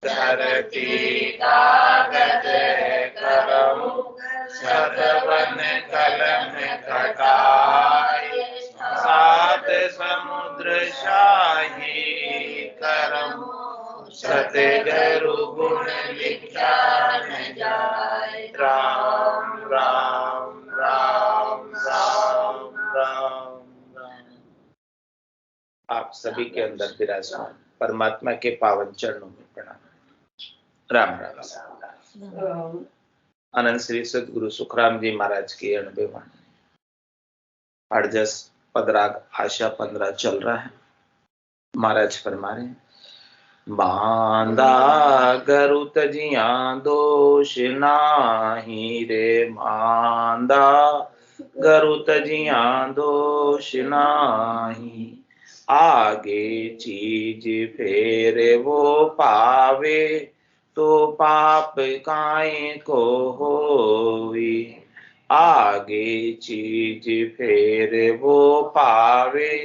धरती कागज कलम सतवन कलम कटाई सात समुद्र शाही करम सतगुरु गुण लिखा न जाए। राम राम राम राम राम राम। आप सभी के अंदर विराजमान परमात्मा के पावन चरणों में प्रणाम। राम राम। अनंत श्री सदगुरु सुखराम जी महाराज की 90 वाणी। अड़जस पदराग आशा 15 चल रहा है। महाराज फरमा रहे हैं, बांदा गरु तजिया दोष नाही रे, बांदा गरु तजिया दोष नाही, आगे चीज फेर वो पावे तो पाप काहे को होई, आगे चीज फेर वो पावे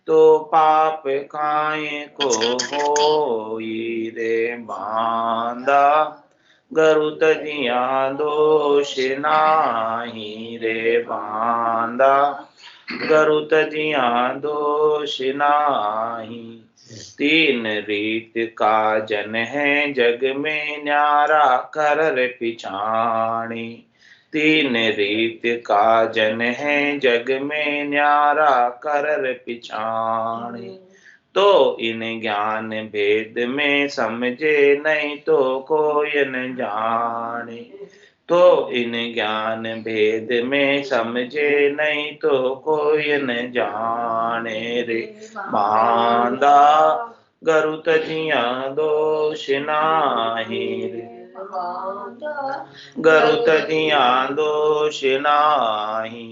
तो पाप काहे को होई रे, बांदा गरु तजिया दोष नाही रे, बांदा गरु तजिया दोष नाही, तीन रीत का जन है जग में न्यारा कर पिछाणी, तीन रीत का जन है जग में न्यारा कर पिछाणी, तो इन ज्ञान भेद में समझे नहीं तो कोई न जाने, तो इन ज्ञान भेद में समझे नहीं तो कोई न जाने रे, बांदा गरु तजिया दोष नाही रे, गरु तजिया दोष नाही,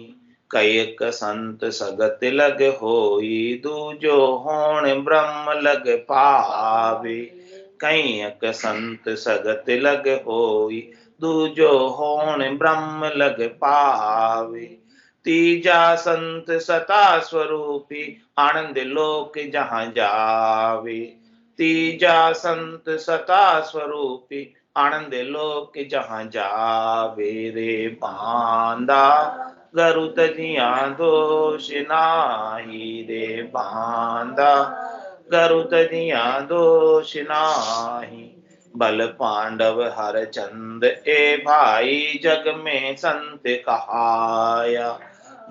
कयक संत सगत लग होई, दूजो होण ब्रह्म लग पावे, कयक संत सगत लग होई, दूजो होण ब्रह्म लग पावे, तीजा संत सता स्वरूपी आनंद लोक जहाँ जावे, तीजा संत सता स्वरूपी आनंद लोक जहाँ जावे रे, बांदा गरु तजिया दोष नाही रे, बांदा गरु तजिया दोष नाही, बल पांडव हर चंद ए भाई जग में संत कहाया,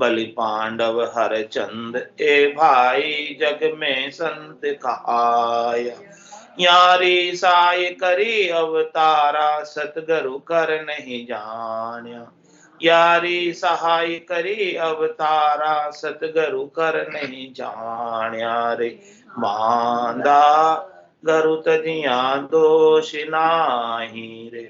बलि पांडव हर चंद ए भाई जग में संत कहाया, यारी साय करी अवतारा सतगुरु कर नहीं जान्या, यारी सहाय करी अवतारा सतगुरु कर नहीं जान्या रे, बांदा गरु तजिया दोष नाही रे,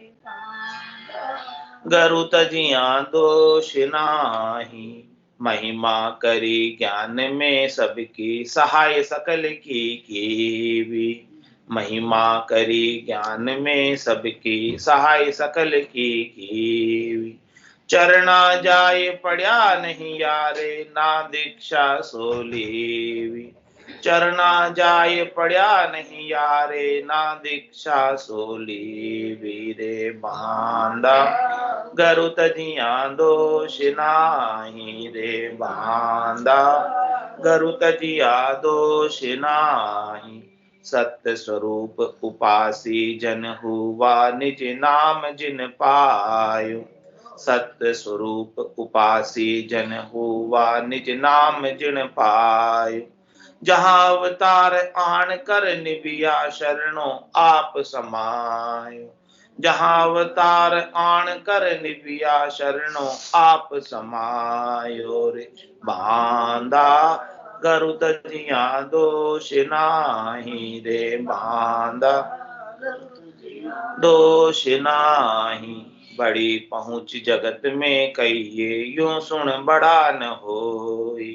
गरु तजिया दोष नाही, महिमा करी ज्ञान में सबकी सहाय सकल की, महिमा करी ज्ञान में सबकी सहाय सकल की, चरना जाए पड़ा नहीं यारे ना दीक्षा सोलीवी, चरना जाए पड़ा नहीं यारे ना दीक्षा सोलीवी रे, बांदा गरु तजिया दोष नाही रे, बांदा गरु तजिया दोष नाही, सत्य स्वरूप उपासी जन हुआ निज नाम जिन पायो, सत्य स्वरूप उपासी जन हुआ निज नाम जिन पायो, जहाँ अवतार आन कर निबिया शरणों आप समायो, जहाँ अवतार आन कर निबिया शरणों आप समायो रे, बांदा गरु तजिया दोष नाही रे, बांदा दोष नाही, बड़ी पहुँच जगत में कहिए यूं सुन बड़ा न होई,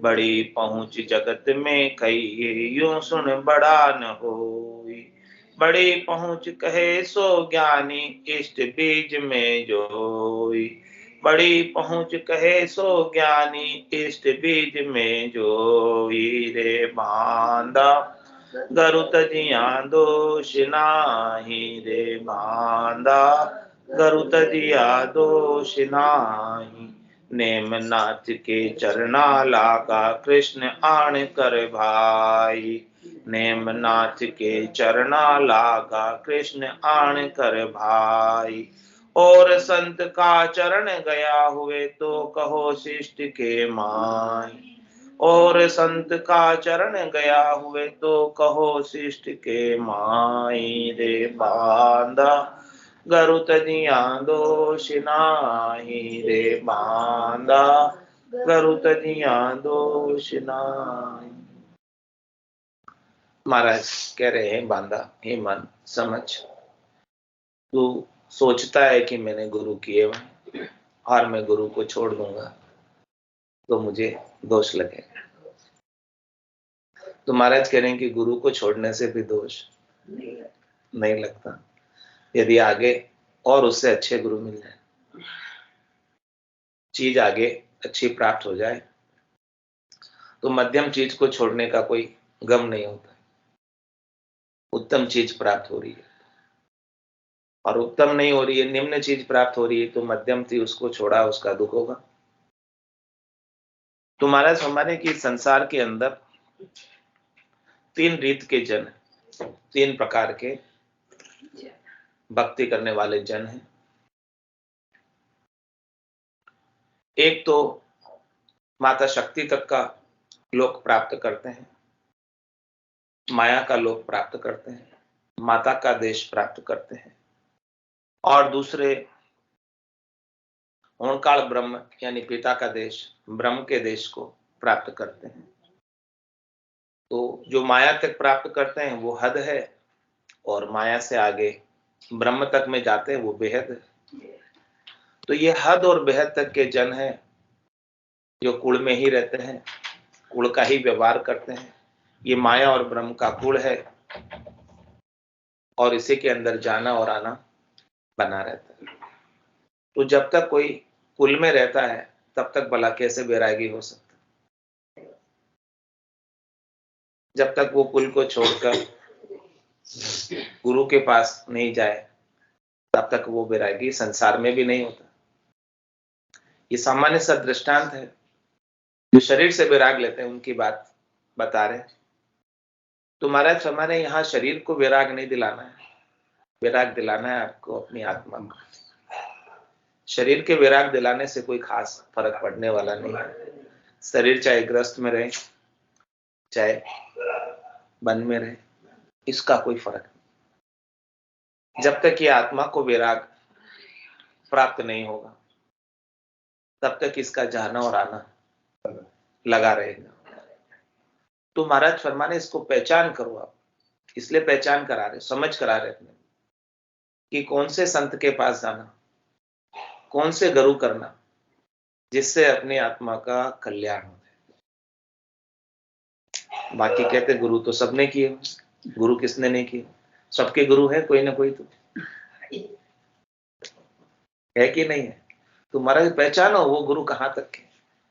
बड़ी पहुँच जगत में कहिए यूं सुन बड़ा न होई, बड़ी पहुँच कहे सो ज्ञानी इष्ट बीज में जोई, बड़ी पहुँच कहे सो ज्ञानी इष्ट बीज में जोई रे, बांदा गरु तजिया दोष नाही रे बांदा, गरु तजिया दोष नाही। नेम नाथ के चरना लागा कृष्ण आण कर भाई, नेम नाथ के चरना लागा कृष्ण आण कर भाई। और संत का चरण गया हुए तो कहो शिष्ट के माई, और संत का चरण गया हुए तो कहो शिष्ट के माई रे बांदा, गरु तजिया दोष नाही रे बांदा, गरु तजिया दोष नाही। महाराज कह रहे हैं बांदा, हे मन समझ, तू सोचता है कि मैंने गुरु किए और मैं गुरु को छोड़ दूंगा तो मुझे दोष लगेगा। तो महाराज कह रहे हैं कि गुरु को छोड़ने से भी दोष नहीं लगता, यदि आगे और उससे अच्छे गुरु मिल जाए, चीज आगे अच्छी प्राप्त हो जाए, तो मध्यम चीज को छोड़ने का कोई गम नहीं होता। उत्तम चीज प्राप्त हो रही है और उत्तम नहीं हो रही है, निम्न चीज प्राप्त हो रही है, तो मध्यम थी उसको छोड़ा, उसका दुख होगा। तो महाराज हमारे कि संसार के अंदर तीन रीत के जन, तीन प्रकार के भक्ति करने वाले जन हैं। एक तो माता शक्ति तक का लोक प्राप्त करते हैं, माया का लोक प्राप्त करते हैं, माता का देश प्राप्त करते हैं। और दूसरे ओंकार ब्रह्म यानी पिता का देश, ब्रह्म के देश को प्राप्त करते हैं। तो जो माया तक प्राप्त करते हैं वो हद है, और माया से आगे ब्रह्म तक में जाते हैं वो बेहद है। तो ये हद और बेहद तक के जन हैं जो कुल में ही रहते हैं, कुल का ही व्यवहार करते हैं। ये माया और ब्रह्म का कुल है और इसी के अंदर जाना और आना बना रहता है। तो जब तक कोई कुल में रहता है तब तक भला कैसे वैरागी हो सकता? जब तक वो कुल को छोड़कर गुरु के पास नहीं जाए तब तक वो वैरागी संसार में भी नहीं होता। ये सामान्य सा दृष्टांत है, जो शरीर से वैराग लेते हैं उनकी बात बता रहे। तो महाराज हमारे यहाँ शरीर को वैराग नहीं दिलाना है, वैराग दिलाना है आपको अपनी आत्मा को। शरीर के वैराग दिलाने से कोई खास फर्क पड़ने वाला नहीं है। शरीर चाहे ग्रस्त में रहे चाहे वन में रहे, इसका कोई फर्क नहीं। जब तक ये आत्मा को वैराग प्राप्त नहीं होगा तब तक इसका जाना और आना लगा रहेगा। तो महाराज फरमाने इसको पहचान करो आप, इसलिए पहचान करा रहे, समझ करा रहे अपने कि कौन से संत के पास जाना, कौन से गुरु करना जिससे अपनी आत्मा का कल्याण हो जाए। बाकी कहते गुरु तो सबने किए, गुरु किसने नहीं किए? सबके गुरु है कोई ना कोई, तो है कि नहीं है? तो महाराज पहचानो वो गुरु कहाँ तक के,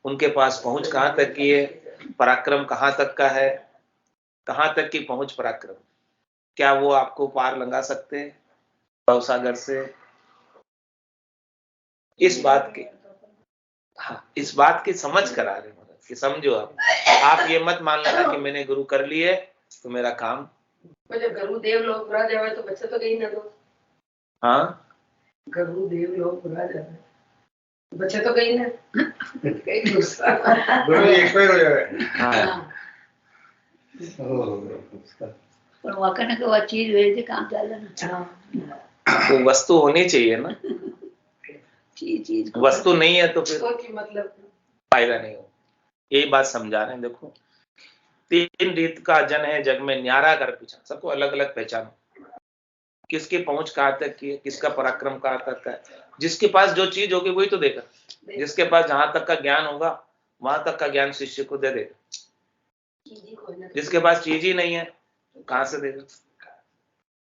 उनके पास पहुंच कहाँ तक की है, पराक्रम कहाँ तक का है, कहाँ तक की पहुंच पराक्रम। क्या वो आपको पार लंघा सकते हैं भवसागर से? इस बात की, हाँ, इस बात की समझ करा रहे महाराज कि समझो आप ये मत मान लेना कि मैंने गुरु कर लिए तो मेरा काम। जब गुरुदेव लोग बुरा जावे तो बच्चे तो गई ना दो। हाँ, गुरुदेव लोग बुरा जावे बच्चे तो गई ना कहीं दूसरा गुरु एक्सपायर हो जाए। हाँ, पर वाकई को वो चीज भेज काम चल ना, तो वस्तु होनी चाहिए ना, चीज वस्तु नहीं है तो फिर की मतलब फायदा नहीं हो। यही बात समझा रहे हैं। देखो, तीन रीत का जन है जग में, न्यारा कर पीछा, सबको अलग अलग पहचानो, किसकी पहुंच कहाँ तक की है, किसका पराक्रम कहाँ तक का है। जिसके पास जो चीज होगी वही तो देगा, जिसके पास जहां तक का ज्ञान होगा वहां तक का ज्ञान शिष्य को दे देगा। जिसके पास चीज ही नहीं है कहां से देगा?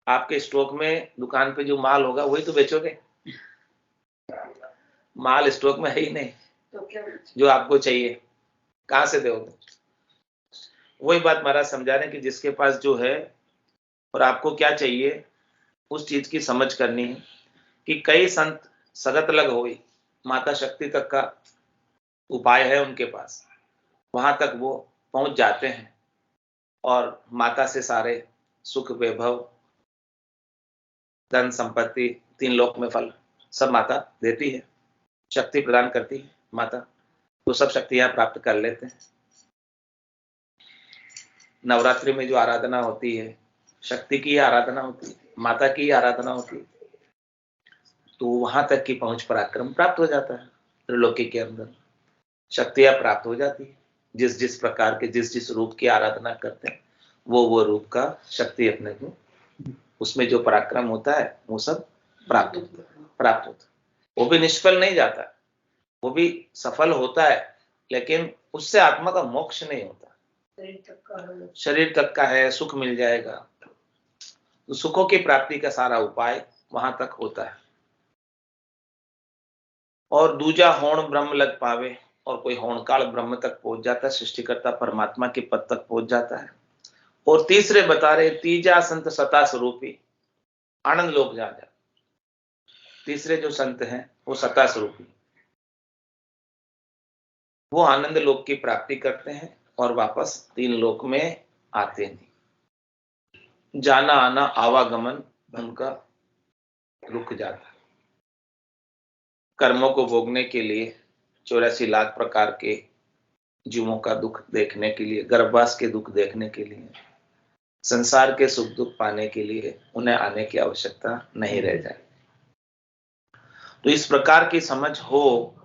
आपके स्टॉक में दुकान पे जो माल होगा वही तो बेचोगे, माल स्टॉक में है ही नहीं तो क्या जो आपको चाहिए, कहां से दोगे? वही बात महाराज समझा रहे हैं कि जिसके पास जो है और आपको क्या चाहिए उस चीज की समझ करनी है। कि कई संत सगत लग होई, माता शक्ति तक का उपाय है उनके पास, वहां तक वो पहुंच जाते हैं और माता से सारे सुख वैभव धन संपत्ति 3 लोक में फल सब माता देती है, शक्ति प्रदान करती है माता, तो सब शक्तियां प्राप्त कर लेते हैं। नवरात्रि में जो आराधना होती है शक्ति की आराधना होती है, माता की आराधना होती है, तो वहां तक की पहुंच पराक्रम प्राप्त हो जाता है। त्रिलोकी के अंदर शक्तियां प्राप्त हो जाती है, जिस जिस प्रकार के जिस जिस रूप की आराधना करते हैं वो रूप का शक्ति अपने को, उसमें जो पराक्रम होता है वो सब प्राप्त होता है। वो भी निष्फल नहीं जाता, वो भी सफल होता है, लेकिन उससे आत्मा का मोक्ष नहीं होता। शरीर तक का है, सुख मिल जाएगा, तो सुखों की प्राप्ति का सारा उपाय वहां तक होता है। और दूजा होण ब्रह्म लग पावे, और कोई होणकाल ब्रह्म तक पहुंच जाता है, सृष्टिकर्ता परमात्मा के पद तक पहुंच जाता है। और तीसरे बता रहे तीजा संत सता स्वरूपी आनंद लोक जा जा। तीसरे जो संत हैं वो सता स्वरूपी, वो आनंद लोक की प्राप्ति करते हैं और वापस 3 लोक में आते नहीं। जाना आना आवागमन उनका रुक जाता है। कर्मों को भोगने के लिए 84 लाख प्रकार के जीवों का दुख देखने के लिए, गर्भवास के दुख देखने के लिए, संसार के सुख दुख पाने के लिए उन्हें आने की आवश्यकता नहीं रह जाए। तो इस प्रकार की समझ हो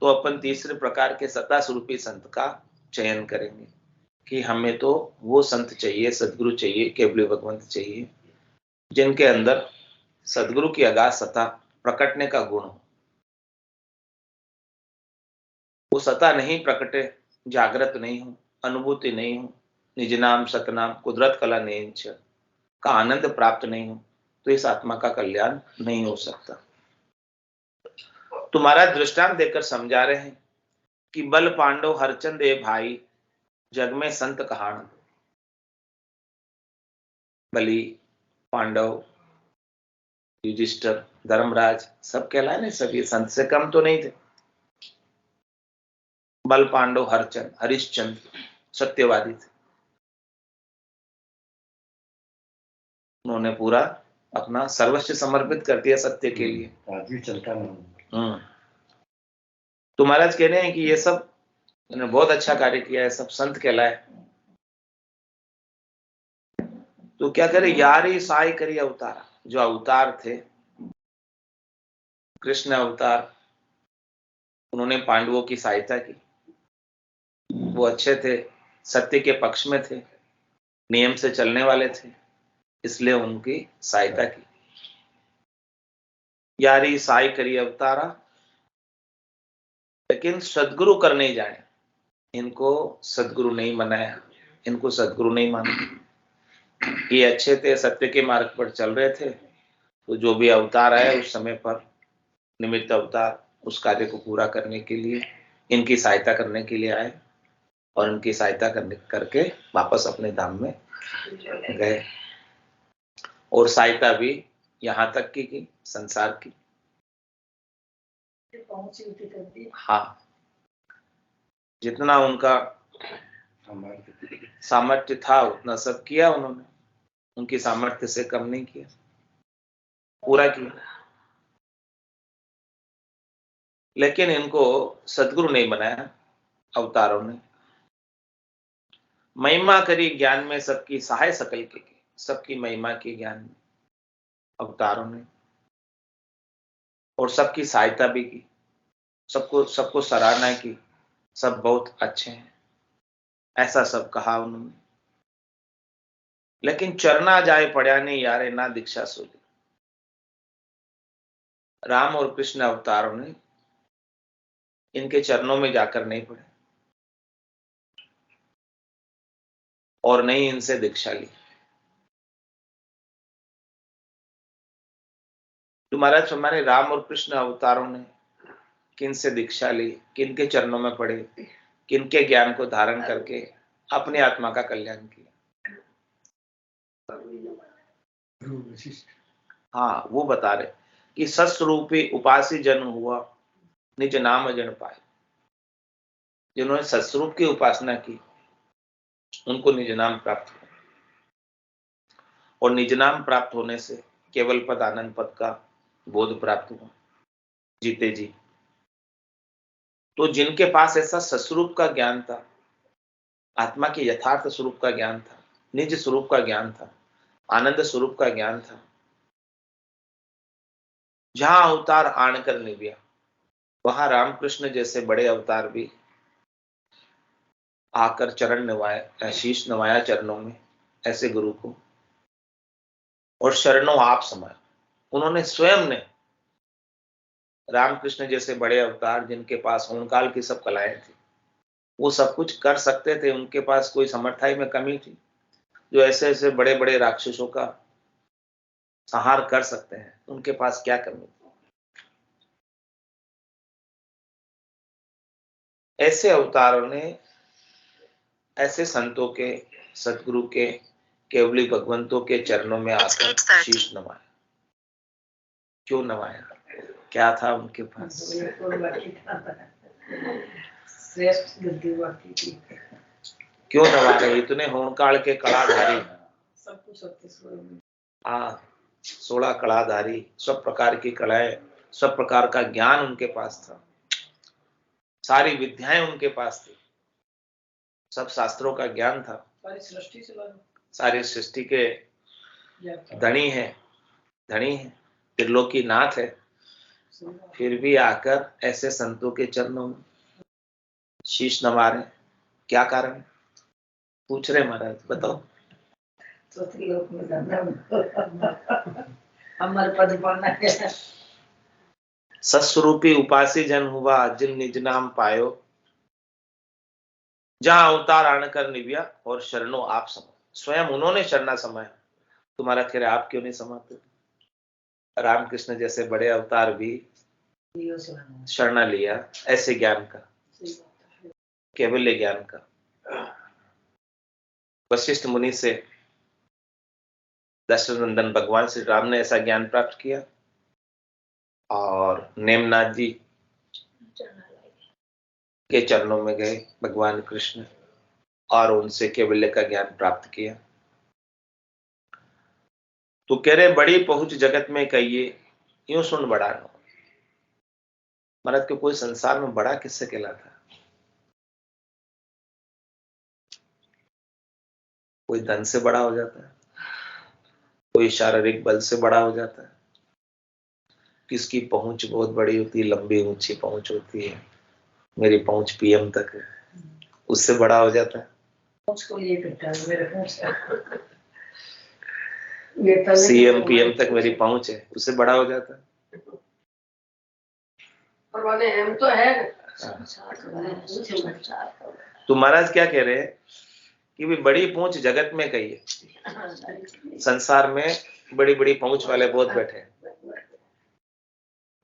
तो अपन तीसरे प्रकार के सत्ता स्वरूपी संत का चयन करेंगे कि हमें तो वो संत चाहिए, सदगुरु चाहिए, केवल भगवंत चाहिए, जिनके अंदर सदगुरु की अगाध सत्ता प्रकटने का गुण हो। वो सत्ता नहीं प्रकटे, जागृत नहीं हो, अनुभूति नहीं हो, निज नाम सतनाम कुदरत कला नेंच का आनंद प्राप्त नहीं हो, तो इस आत्मा का कल्याण नहीं हो सकता। तुम्हारा दृष्टांत देकर समझा रहे हैं कि बल पांडव हरचंद ए भाई, जग में संत कहाण। बलि, पांडव, युधिष्ठिर, धर्मराज सब कहलाए ना, सब ये संत से कम तो नहीं थे। बल पांडव हरचंद, हरिश्चंद्र सत्यवादी थे, उन्होंने पूरा अपना सर्वस्व समर्पित कर दिया सत्य के लिए। आदमी चलता नहीं। तो महाराज कह रहे हैं कि ये सब उन्होंने बहुत अच्छा कार्य किया है, सब संत कहलाए। तो क्या करे, यारी साई करी अवतार, जो अवतार थे कृष्ण अवतार, उन्होंने पांडवों की सहायता की। वो अच्छे थे, सत्य के पक्ष में थे, नियम से चलने वाले थे, इसलिए उनकी सहायता की। यारी साई करी अवतारा, लेकिन सदगुरु कर नहीं जाए, इनको सदगुरु नहीं बनाया, इनको सदगुरु नहीं माना। ये अच्छे थे, सत्य के मार्ग पर चल रहे थे, तो जो भी अवतार आए उस समय पर निमित्त अवतार उस कार्य को पूरा करने के लिए, इनकी सहायता करने के लिए आए, और इनकी सहायता करके वापस अपने धाम में गए। और सहायता भी यहाँ तक की संसार की। हाँ, जितना उनका सामर्थ्य था उतना सब किया उन्होंने, उनकी सामर्थ्य से कम नहीं किया, पूरा किया। लेकिन इनको सदगुरु नहीं बनाया अवतारों ने। महिमा करी ज्ञान में सबकी, सहाय सकल के, सबकी महिमा की ज्ञान में अवतारों ने, और सबकी सहायता भी की, सबको सराहना की, सब बहुत अच्छे हैं, ऐसा सब कहा उन्होंने। लेकिन चरना जाए पड़ा नहीं यारे ना दीक्षा सोली। राम और कृष्ण अवतारों ने इनके चरणों में जाकर नहीं पड़े और नहीं इनसे दीक्षा ली। तो महाराज हमारे राम और कृष्ण अवतारों ने किन से दीक्षा ली, किन के चरणों में पड़े, किन के ज्ञान को धारण करके अपनी आत्मा का कल्याण किया। हाँ, वो बता रहे कि सस्वरूपी उपासी जन हुआ, निज नाम जन पाए। जिन्होंने सस्वरूप की उपासना की उनको निज नाम प्राप्त हुआ, और निज नाम प्राप्त होने से केवल पद आनंद पद का बोध प्राप्त हुआ जीते जी। तो जिनके पास ऐसा सस्वरूप का ज्ञान था, आत्मा के यथार्थ स्वरूप का ज्ञान था, निज स्वरूप का ज्ञान था, आनंद स्वरूप का ज्ञान था, जहां अवतार आन कर निभ्या, वहां रामकृष्ण जैसे बड़े अवतार भी आकर चरण नवाया, शीश नवाया चरणों में ऐसे गुरु को, और शरणों आप समाया। उन्होंने स्वयं ने, रामकृष्ण जैसे बड़े अवतार जिनके पास ओंकाल की सब कलाएं थी, वो सब कुछ कर सकते थे, उनके पास कोई समर्थाई में कमी थी, जो ऐसे ऐसे बड़े बड़े राक्षसों का संहार कर सकते हैं, उनके पास क्या कमी थी? ऐसे अवतारों ने ऐसे संतों के, सतगुरु के, केवली भगवंतों के चरणों में आकर शीश नवाया। क्यों नवाया? क्या था उनके पास? श्रेष्ठ बुद्धि बाकी थी। क्यों नवा रहे? इतने होनकाल के कलाधारी, सब कुछ सत्य स्वरूप। 16 कलाधारी, सब प्रकार की कलाएं, सब प्रकार का ज्ञान उनके पास था, सारी विद्याएं उनके पास थी, सब शास्त्रों का ज्ञान था, सारी सृष्टि के धनी है, त्रिलोकी नाथ है, फिर भी आकर ऐसे संतों के चरणों में शीश नवा रहे। क्या कारण? पूछ रहे महाराज, बताओ। अमर पद पाना है। सस्वरूपी उपासी जन हुआ, जिन निज नाम पायो, जहां अवतार आन कर निव्या, और शरणों आप समाये। स्वयं उन्होंने शरणा समाया, तुम्हारा खैर आप क्यों नहीं समाते? रामकृष्ण जैसे बड़े अवतार भी शरणा लिया ऐसे ज्ञान का, केवल्य ज्ञान का। वशिष्ठ मुनि से दशरथ नंदन भगवान श्री राम ने ऐसा ज्ञान प्राप्त किया, और नेमनाथ जी के चरणों में गए भगवान कृष्ण, और उनसे केवल्य का ज्ञान प्राप्त किया। तो कह रहे बड़ी पहुंच जगत में कहिए, यूं सुन बड़ा न हो। महाराज के कोई संसार में बड़ा किससे कहलाता है? कोई धन से बड़ा हो जाता है, कोई शारीरिक बल से बड़ा हो जाता है, किसकी पहुंच बहुत बड़ी होती है, लंबी ऊंची पहुंच होती है, मेरी पहुंच पीएम तक है, उससे बड़ा हो जाता है। सीएम पीएम तक मेरी पहुंच है, उससे बड़ा हो जाता है। और वाले हम तो है। तो महाराज क्या कह रहे हैं कि भी बड़ी पहुंच जगत में कही है, संसार में बड़ी बड़ी पहुंच वाले बहुत बैठे हैं,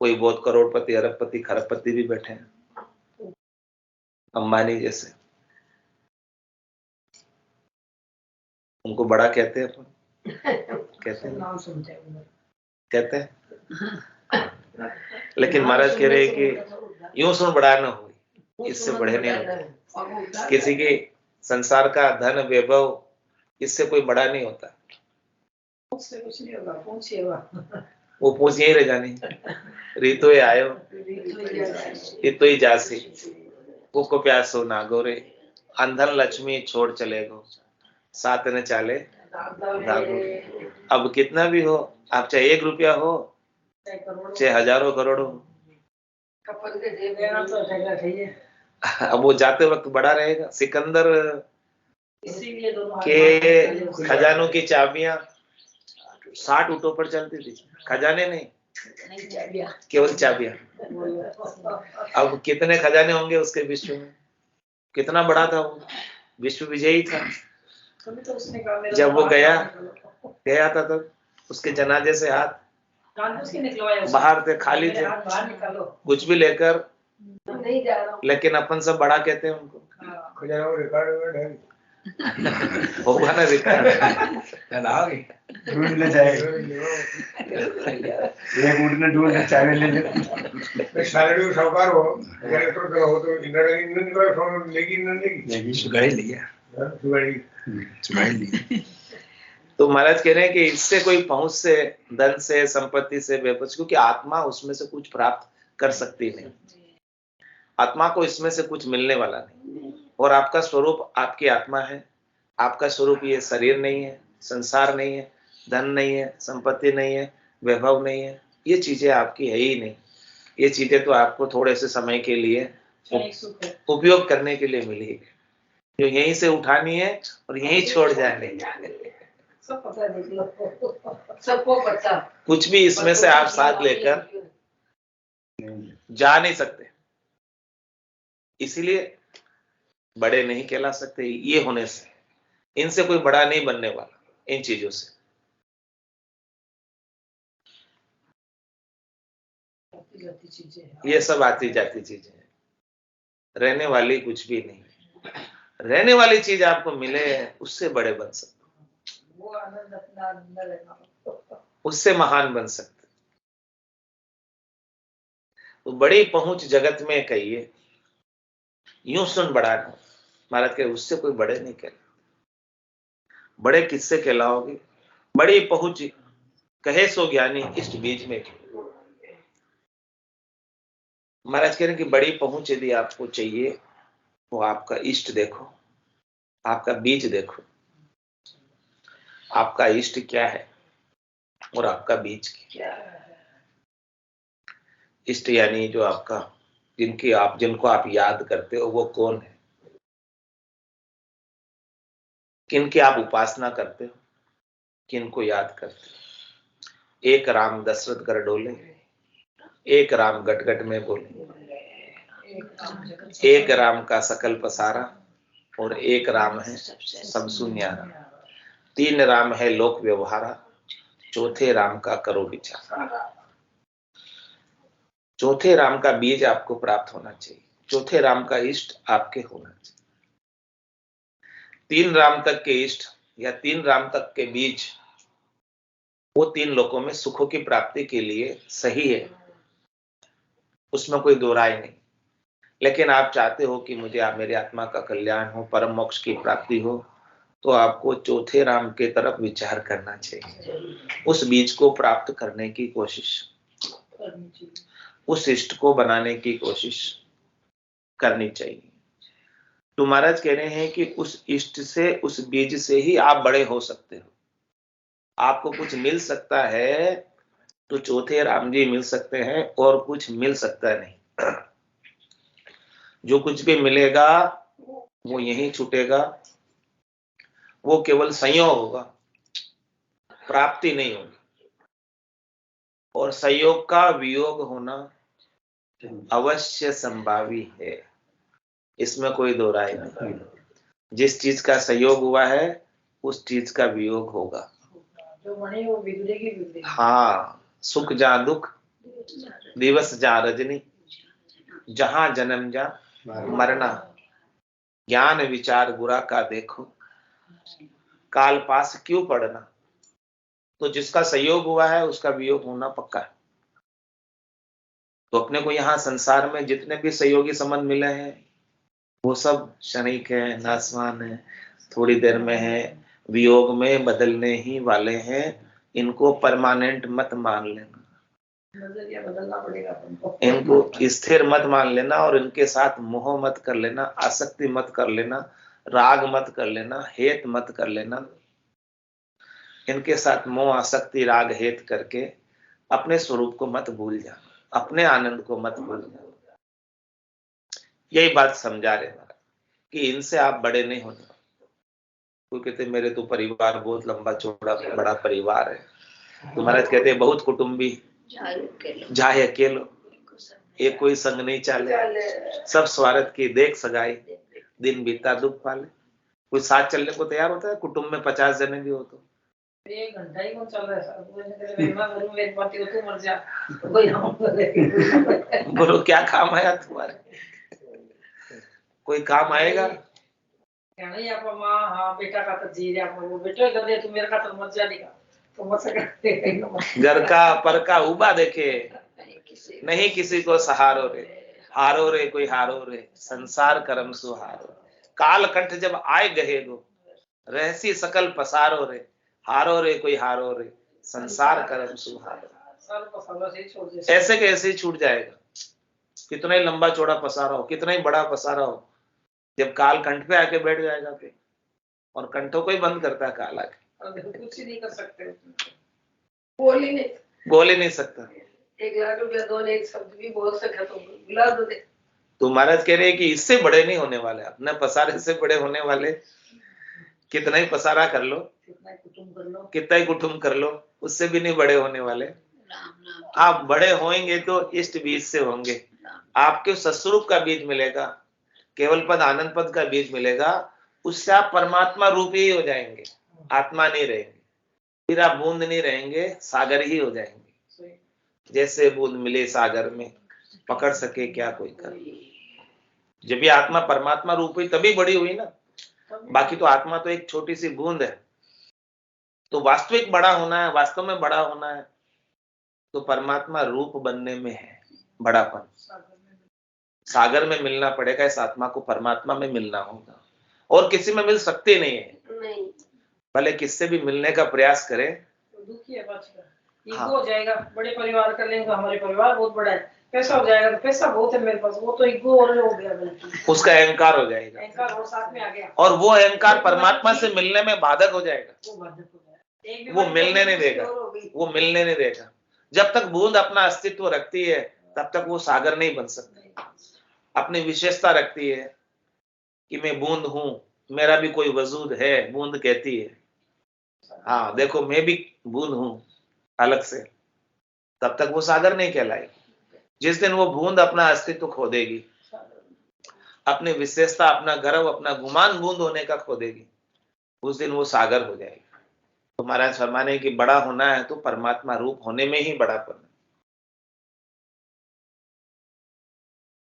कोई बहुत करोड़पति, अरबपति, खरबपति भी बैठे हैं, अंबानी जैसे, उनको बड़ा कहते हैं अपन, कहते हैं। लेकिन महाराज कह रहे हैं कि यूं सुन बड़ा न हो, इससे बड़े नहीं होते। किसी के संसार का धन वैभव, इससे कोई बड़ा नहीं होता। वो पूछ यही रह जानी, रीतो ही आयो इतो ही जासी, भूखो प्यासो ना गोरे, अंधन लक्ष्मी छोड़ चले गो, साथ न चाले दागो। अब कितना भी हो, आप चाहे 1 रुपया हो, चाहे हजारों करोड़ों, अब वो जाते वक्त बड़ा रहेगा। सिकंदर के खजानों की चाबियां 60 ऊँटों पर चलती थी, खजाने नहीं, केवल चाबियां। अब कितने खजाने होंगे उसके विश्व में? कितना बड़ा था वो, विश्व विजयी था। जब वो गया था तब उसके जनाजे से हाथ बाहर थे, खाली थे, कुछ भी लेकर, लेकिन अपन सब बड़ा कहते हैं उनको। होगा ना रिकॉर्ड। लाओगे ढूंढने जाएगा एक उठने ढूंढने चाबी ले ले सारे साहूकार हो डायरेक्टर का हो तो इंदिरा गांधी ने निकाला फोन लेगी ना लेगी सुगाई लिया सुगाड़ी सुगाई लिया। तो महाराज कह रहे हैं कि इससे कोई पहुंच से, धन से, संपत्ति से बेपस, क्योंकि आत्मा उसमें से कुछ प्राप्त कर सकती नहीं, आत्मा को इसमें से कुछ मिलने वाला नहीं। और आपका स्वरूप आपकी आत्मा है, आपका स्वरूप ये शरीर नहीं है, संसार नहीं है, धन नहीं है, संपत्ति नहीं है, वैभव नहीं है, ये चीजें आपकी है ही नहीं। ये चीजें तो आपको थोड़े से समय के लिए उपयोग करने के लिए मिली है, जो यहीं से उठानी है और यहीं छोड़ जानी है। सब पता देख लो, सबको पता। कुछ भी इसमें से आप साथ लेकर जा नहीं सकते, इसीलिए बड़े नहीं कहला सकते। ये होने से इनसे कोई बड़ा नहीं बनने वाला, इन चीजों से। ये सब आती जाती चीजें हैं, रहने वाली कुछ भी नहीं। रहने वाली चीज आपको मिले उससे बड़े बन सकते, वो आनंद अपना अंदर रहना, उससे महान बन सकते। तो बड़ी पहुंच जगत में कहिए, यूं सुन बड़ा न। महाराज के उससे कोई बड़े नहीं कहला। बड़े किससे कहलाओगे? बड़ी पहुंच कहे सो ज्ञानी इष्ट बीज में। महाराज कह रहे कि बड़ी पहुंच यदि आपको चाहिए तो आपका इष्ट देखो, आपका बीज देखो, आपका इष्ट क्या है और आपका बीज क्या है। इष्ट यानी जो आपका, जिनको आप याद करते हो वो कौन है, किनकी आप उपासना करते हो, किनको याद करते हो। एक राम दशरथ कर डोले, एक राम गटगट में बोले, एक राम का सकल पसारा और एक राम है सब सुन्यारा। तीन राम है लोक व्यवहारा, चौथे राम का करो विचार। चौथे राम का बीज आपको प्राप्त होना चाहिए, चौथे राम का इष्ट आपके होना चाहिए। तीन राम तक के इष्ट या तीन राम तक के बीज, वो तीन लोकों में सुखों की प्राप्ति के लिए सही है, उसमें कोई दो राय नहीं। लेकिन आप चाहते हो कि मुझे मेरी आत्मा का कल्याण हो, परम मोक्ष की प्राप्ति हो, तो आपको चौथे राम के तरफ विचार करना चाहिए। उस बीज को प्राप्त करने की कोशिश, उस इष्ट को बनाने की कोशिश करनी चाहिए। तो महाराज कह रहे हैं कि उस इष्ट से, उस बीज से ही आप बड़े हो सकते हो। आपको कुछ मिल सकता है तो चौथे राम जी मिल सकते हैं, और कुछ मिल सकता नहीं। जो कुछ भी मिलेगा वो यहीं छूटेगा, वो केवल संयोग होगा, प्राप्ति नहीं होगी। और संयोग का वियोग होना अवश्य संभावी है, इसमें कोई दो राय नहीं। जिस चीज का संयोग हुआ है उस चीज का वियोग होगा। जो बने वो बिगड़ेगी। हाँ, सुख जा दुख, दिवस जा रजनी, जहां जन्म जा मरना, ज्ञान विचार बुरा का देखो, काल पास क्यों पड़ना। तो जिसका संयोग हुआ है उसका वियोग होना पक्का है। तो अपने को यहाँ संसार में जितने भी सहयोगी संबंध मिले हैं वो सब क्षणिक है, नासवान है, थोड़ी देर में है, वियोग में बदलने ही वाले हैं। इनको परमानेंट मत मान लेना, नजरिया बदलना पड़ेगा तुमको। इनको स्थिर मत मान लेना, और इनके साथ मोह मत कर लेना, आसक्ति मत कर लेना, राग मत कर लेना, हेत मत कर लेना। इनके साथ मोह आसक्ति राग हेत करके अपने स्वरूप को मत भूल जाना, अपने आनंद को मत भूल जाना। यही बात समझा रहे हैं कि इनसे आप बड़े नहीं होते। कोई कहते मेरे तो परिवार बहुत लंबा चौड़ा बड़ा परिवार है, तो महाराज कहते हैं बहुत कुटुंबी जाए अकेलो, एक कोई संग नहीं चाले, सब स्वार्थ की देख सगाई, दिन बीता दुख पाले। कोई साथ चलने को तैयार होता है? कुटुंब में 50 जने भी हो तो 1 घंटा ही कौन चल रहा है? तू मर जा, कोई हम बोलो क्या काम आया तुम्हारे? कोई काम आएगा? कहना ही आप माँ हाँ बेटा का तो जी रहा वो बेटो कर दे तू मेरे का तो मत जाने का तो मत सका घर का पर का उबा देखे नहीं किसी को सहारो रे, हारो रे कोई हारो रे, संसार कर्म सुहारो। काल कंठ जब आए गहे गो, रहसी सकल पसारो रे, हारो रे कोई हारो रे, संसार कर्म सुहारो। साल पसारा से ही छोड़ दे ऐसे के ऐसे ही छूट जाएगा, कितना ही लंबा चौड़ा पसारा हो, कितना ही बड़ा पसारा हो, जब काल कंठ पे आके बैठ जाएगा तो, और कंठों को ही बंद करता है काल आके, अब कुछ ही नहीं कर सकते बोल ही नहीं बोल ही नहीं सकता। 1 लाख रुपया दो ने एक शब्द भी बोल सका तो बुला दो दे तो महाराज कह रहे हैं कि इससे बड़े नहीं होने वाले, अपने पसारे से बड़े होने वाले, कितना ही पसारा कर लो, कितना ही कुटुंब कर लो कितना ही कुटुंब कर लो, उससे भी नहीं बड़े होने वाले। राम नाम आप बड़े होंगे तो इष्ट बीज से होंगे, आपके सस्वरूप का बीज मिलेगा, केवल पद आनंद पद का बीज मिलेगा, उससे आप परमात्मा रूपी ही हो जाएंगे, आत्मा नहीं रहेंगे, फिर आप बूंद नहीं रहेंगे, सागर ही हो जाएंगे। जैसे बूंद मिले सागर में, पकड़ सके क्या कोई कर। जब ये आत्मा परमात्मा रूप हुई तभी बड़ी हुई ना, बाकी तो आत्मा तो एक छोटी सी बूंद है। तो वास्तविक बड़ा होना है, वास्तव में बड़ा होना है तो परमात्मा रूप बनने में है बड़ापन। सागर में मिलना पड़ेगा, इस आत्मा को परमात्मा में मिलना होगा, और किसी में मिल सकते नहीं है। नहीं भले किससे भी मिलने का प्रयास करें, दुखी है बचकर ईगो हाँ। हो जाएगा, बड़े परिवार कर लेंगे, हमारे परिवार बहुत बड़ा है, पैसा हो जाएगा तो पैसा बहुत है मेरे पास, वो तो ईगो और हो गया, बल्कि उसका अहंकार हो जाएगा, अहंकार और साथ में आ गया, और वो अहंकार परमात्मा से मिलने में बाधक हो जाएगा, वो बाधक हो जाएगा, एक वो बीमारी मिलने तो नहीं देगा, और हो गई। वो मिलने नहीं देगा। जब तक बूंद अपना अस्तित्व रखती है तब तक वो सागर नहीं बन सकती। अपनी विशेषता रखती है कि मैं बूंद हूं, मेरा भी कोई वजूद है, बूंद कहती है हाँ देखो मैं भी बूंद हूं अलग से, तब तक वो सागर नहीं कहलाएगी। जिस दिन वो बूंद अपना अस्तित्व खो देगी, अपनी विशेषता, अपना गर्व, अपना गुमान बूंद होने का खो देगी, उस दिन वो सागर हो जाएगी। तो महाराज फरमाने की बड़ा होना है तो परमात्मा रूप होने में ही बड़ापन है।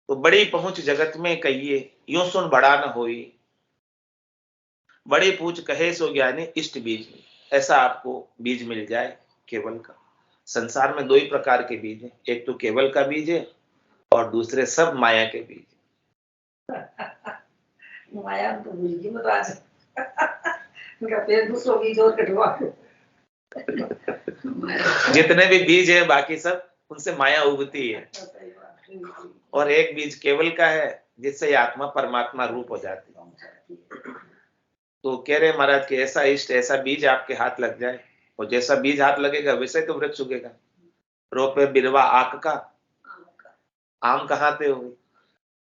तो बड़ी पहुंच जगत में कहिए यूं सुन बड़ा न होई, बड़ी पूछ कहे सो ज्ञानी इष्ट बीज में। ऐसा आपको बीज मिल जाए केवल का। संसार में 2 ही प्रकार के बीज हैं, एक तो केवल का बीज है और दूसरे सब माया के बीज। माया तो भूल गई मैं तो आज उनका फिर दूसरों बीज और कटवा जितने भी बीज है बाकी सब उनसे माया उगती है, और एक बीज केवल का है जिससे ये आत्मा परमात्मा रूप हो जाती है। तो कह रहे महाराज कि ऐसा इष्ट, ऐसा बीज आपके हाथ लग जाए, और जैसा बीज हाथ लगेगा वैसे तो वृक्ष उगेगा। रोपे बिरवा आक का, आम कहाँ थे हो?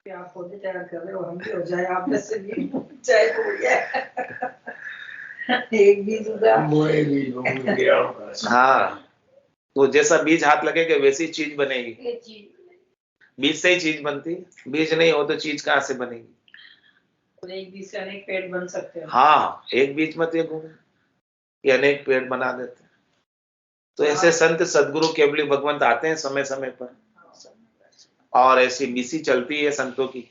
आप पौधे तैयार कर रहे हो, हम भी हो जाए, आप में से भी चाहे तो हो जाए एक बीज उगा मोए भी घूम गया होगा। हाँ, तो जैसा बीज हाथ लगेगा वैसी चीज बनेगी। ये चीज बीज से ही चीज बनती है, बीज नहीं हो तो चीज कहाँ से बनेगी? और एक बीज से अनेक पेड़ बन सकते हैं। हाँ, एक बीज मत ये घूमे, ये अनेक पेड़ बना देते हैं। तो ऐसे संत सदगुरु केवली भगवंत आते हैं समय समय पर, और ऐसी बीसी चलती है संतों की,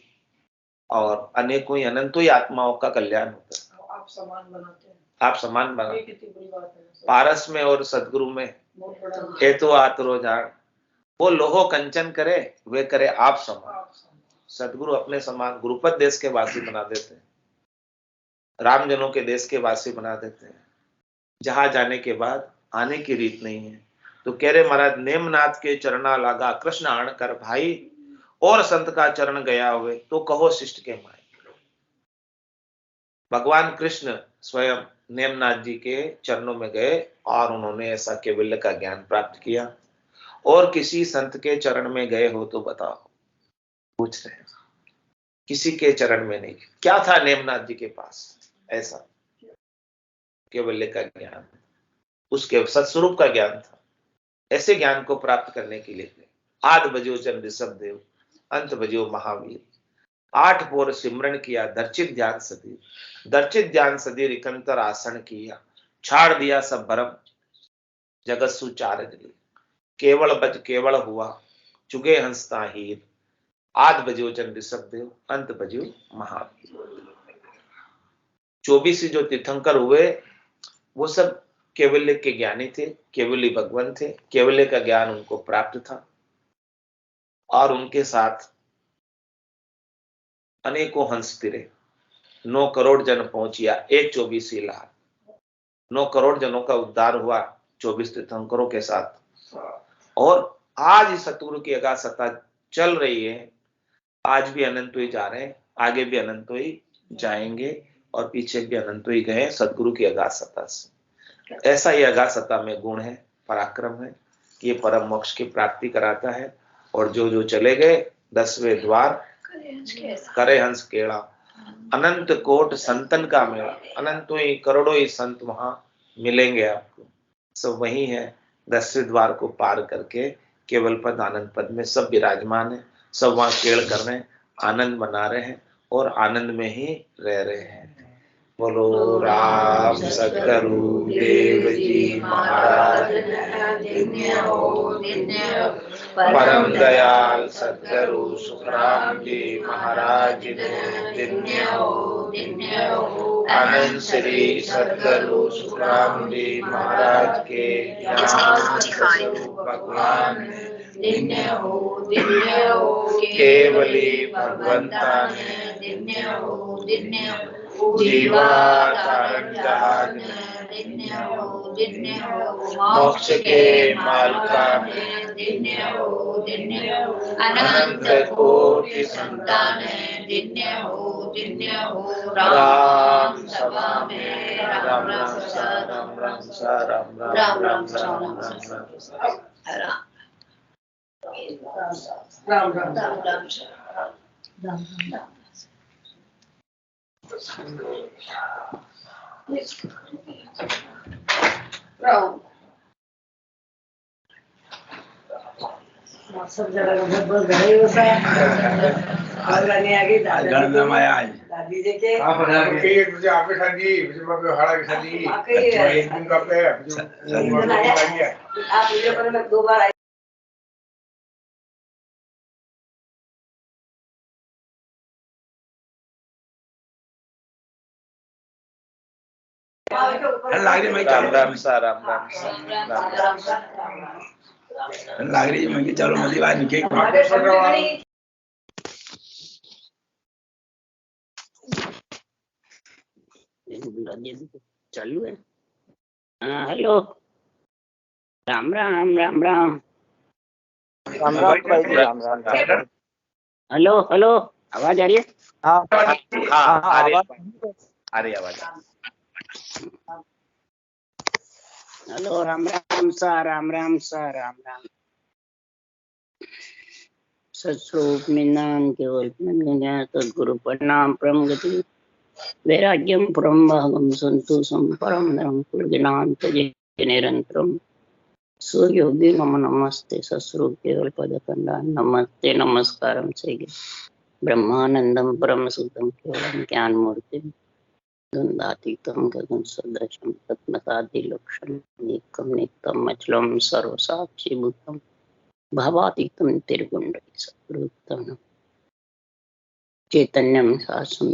और अनेकों ही अनंतों ही आत्माओं का कल्याण होता है। आप समान बनाते हैं, आप समान बना, ये कितनी बड़ी बात है। पारस में और सदगुरु में बहुत बड़ा हेतु आतरो जान, वो लोहो कंचन करे वे करे आप समान। आप समान। सदगुरु अपने समान गुरुपद देश के वासी बना देते हैं, रामजनों के देश के वासी बना देते हैं, जहां जाने के बाद आने की रीत नहीं है। तो कह रहे महाराज नेमनाथ के चरणा लागा कृष्ण आण कर भाई, और संत का चरण गया हुए तो कहो शिष्ट के माई। भगवान कृष्ण स्वयं नेमनाथ जी के चरणों में गए और उन्होंने ऐसा केवल्य का ज्ञान प्राप्त किया। और किसी संत के चरण में गए हो तो बताओ, पूछ रहे हैं, किसी के चरण में नहीं। क्या था नेमनाथ जी के पास ऐसा केवल्य का ज्ञान, उसके सत्स्वरूप का ज्ञान था। ऐसे ज्ञान को प्राप्त करने के लिए आद बजो चंद ऋषभ देव, अंत बजो महावीर, 8 पोर सिमरन किया दर्चित ध्यान सदीर, दर्चित ध्यान सदीर इकंतर आसन किया, छाड़ दिया सब भरम जगत सुचार जली, केवल बज केवल हुआ चुगे हंसता हीर, आद बजो चंद ऋषभ देव, अंत बजो महावीर। 24 जो तीर्थंकर हुए वो सब केवल्य के ज्ञानी थे, केवल्य भगवान थे, केवल्य का ज्ञान उनको प्राप्त था और उनके साथ अनेकों हंस फिरे। 9 करोड़ जन पहुंचिया एक 24 लाख, 9 करोड़ जनों का उद्धार हुआ 24 तीर्थंकरों के साथ। और आज इस सतगुरु की अगाध सत्ता चल रही है। आज भी अनंत ही जा रहे हैं, आगे भी अनंत ही जाएंगे और पीछे भी अनंत ही गए सतगुरु की अगाध सत्ता से। ऐसा ये अगाध सत्ता में गुण है, पराक्रम है, ये परम मोक्ष की प्राप्ति कराता है। और जो जो चले गए 10वें द्वार करे हंस केड़ा, अनंत कोट संतन का मेला, अनंतों ही करोड़ों ही संत वहां मिलेंगे आपको। सब वही है, 10वें द्वार को पार करके केवल पद आनंद पद में सब विराजमान है। सब वहां खेल कर रहे हैं, आनंद मना रहे हैं और आनंद में ही रह रहे हैं। बोलो राम सतगुरु देव जी महाराज, परम दयाल सतगुरु सुखराम जी महाराज आनंद श्री सतगुरु सुखराम जी महाराज के ज्ञान भगवान केवली भगवंता जीवा कारण जहान मोक्ष के मालका अनंत कोटि संतान राम सभा में राम राम सा राम राम सा राम राम राम राम राम राम राम सब जगह बहुत गए हो और आ गई दादी जी के मुझे आपके साथ जी, मुझे हाड़ा के साथ जी, एक दिन का पे आप वीडियो पर मैं 2 बार आई। राम राम सा राम राम सा लाग रही है मैं चलो मजी बात निके चालू है। हाँ हेलो, राम राम राम राम राम राम भाई जी, राम राम राम। हेलो हेलो, आवाज आ रही है? हाँ हाँ हाँ, आ रही आवाज। हेलो, राम राम सा राम राम सा राम राम। सत्स्वरूप निन्दान केवल सद्गुरु प्रणाम परम गति वैराग्यम परम भागम संतोषम परम नरम कुलज्ञानांत निरंतरम सूर्योगी नमो नमस्ते सत्स्वरूप केवल पदकंडा नमस्ते नमस्कारम से ब्रह्मानंदम परम सुतम केवलम ज्ञान मूर्ति द्वंद्वातीतम गगन सदृशम तत्मसादि लक्षणम एकम नित्यम अचलम सर्वसाक्षी भूतम भावातीतम त्रिगुण सत्रूपम चैतन्यम शासम